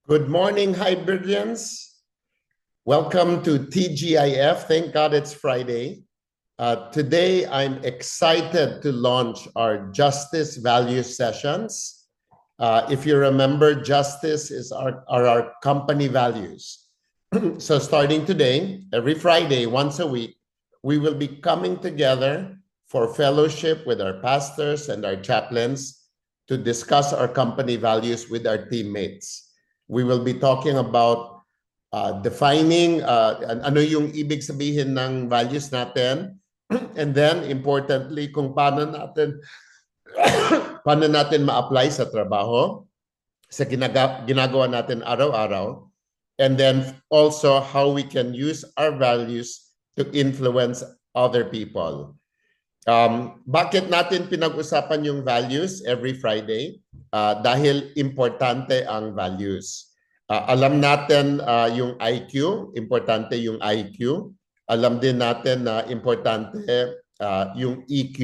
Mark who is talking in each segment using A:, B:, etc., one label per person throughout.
A: Good morning, Hybridians. Welcome to TGIF. Thank God it's Friday. Today, I'm excited to launch our Justice Values sessions. If you remember, justice are our company values. So starting today, every Friday, once a week, we will be coming together for fellowship with our pastors and our chaplains to discuss our company values with our teammates. We will be talking about defining ano yung ibig sabihin ng values natin, and then importantly kung paano natin ma-apply sa trabaho, sa ginagawa natin araw-araw, and then also how we can use our values to influence other people. Bakit natin pinag-usapan yung values every Friday? Dahil importante ang values. Alam natin yung IQ, importante yung IQ. Alam din natin na importante yung EQ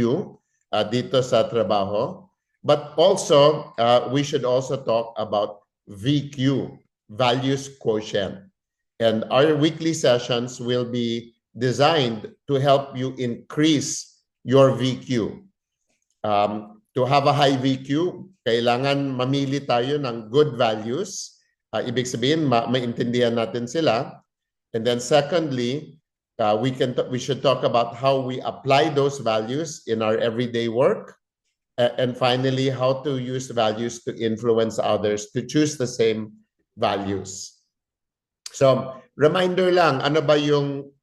A: dito sa trabaho. But also, we should also talk about VQ, values quotient. And our weekly sessions will be designed to help you increase your VQ. To have a high VQ, kailangan mamili tayo ng good values. Ibig sabihin, maintindihan natin sila. And then secondly, we should talk about how we apply those values in our everyday work. And finally, how to use values to influence others to choose the same values. So, reminder lang, ano ba yung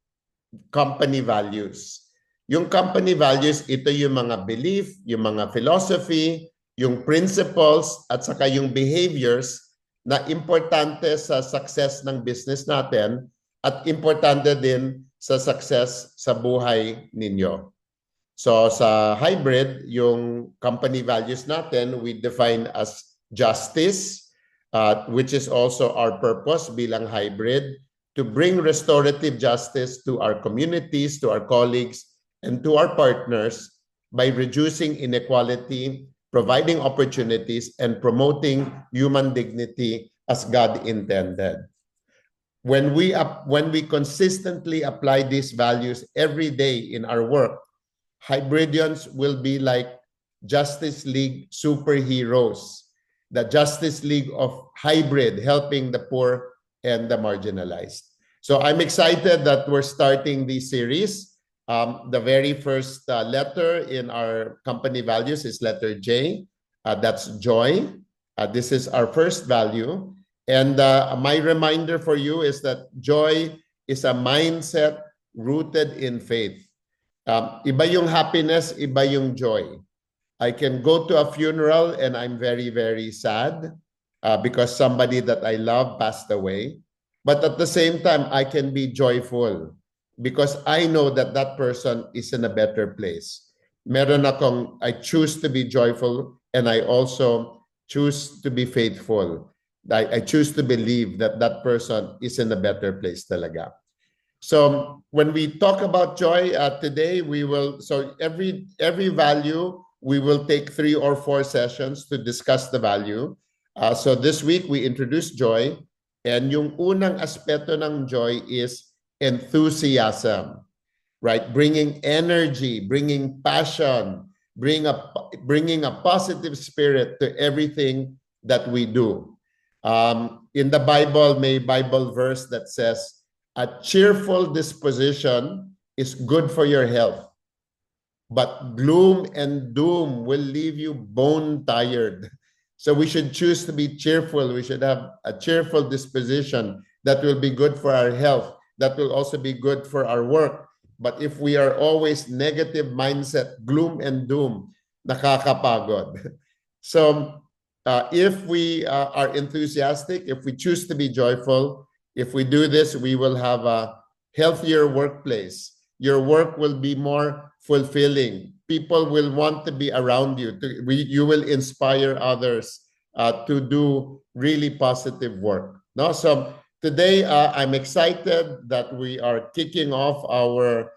A: company values? Yung company values, ito yung mga belief, yung mga philosophy, yung principles, at saka yung behaviors na importante sa success ng business natin at importante din sa success sa buhay ninyo. So sa hybrid, yung company values natin, we define as justice, which is also our purpose bilang hybrid, to bring restorative justice to our communities, to our colleagues, and to our partners by reducing inequality, providing opportunities, and promoting human dignity as God intended. When we consistently apply these values every day in our work, Hybridians will be like Justice League superheroes, the Justice League of hybrid, helping the poor and the marginalized. So I'm excited that we're starting this series. The very first letter in our company values is letter J. That's joy. This is our first value. And my reminder for you is that joy is a mindset rooted in faith. Iba yung happiness, iba yung joy. I can go to a funeral and I'm very, very sad because somebody that I love passed away. But at the same time, I can be joyful because I know that that person is in a better place. I choose to be joyful, and I also choose to be faithful. I choose to believe that that person is in a better place talaga. So when we talk about joy today, every value, we will take 3 or 4 sessions to discuss the value. So this week, we introduced joy, and yung unang aspeto ng joy is enthusiasm, right? Bringing energy, bringing passion, bringing a positive spirit to everything that we do. In the Bible, may Bible verse that says, a cheerful disposition is good for your health, but gloom and doom will leave you bone tired. So we should choose to be cheerful. We should have a cheerful disposition that will be good for our health. That will also be good for our work. But if we are always negative mindset, gloom and doom, nakakapagod. So if we are enthusiastic, if we choose to be joyful, if we do this, we will have a healthier workplace. Your work will be more fulfilling. People will want to be around you. You will inspire others to do really positive work. No? So today, I'm excited that we are kicking off our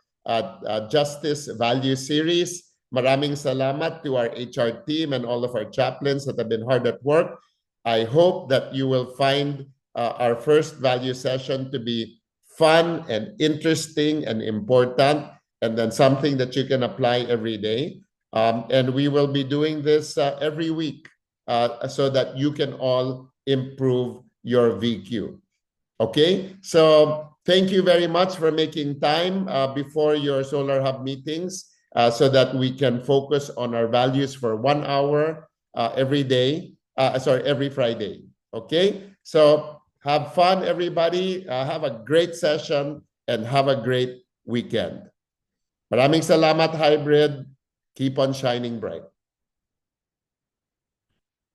A: Justice Value Series. Maraming salamat to our HR team and all of our chaplains that have been hard at work. I hope that you will find our first value session to be fun and interesting and important, and then something that you can apply every day. And we will be doing this every week so that you can all improve your VQ. Okay, so thank you very much for making time before your Solar Hub meetings so that we can focus on our values for 1 hour every day, every Friday. Okay, so have fun, everybody. Have a great session and have a great weekend. Maraming salamat, Hybrid. Keep on shining bright.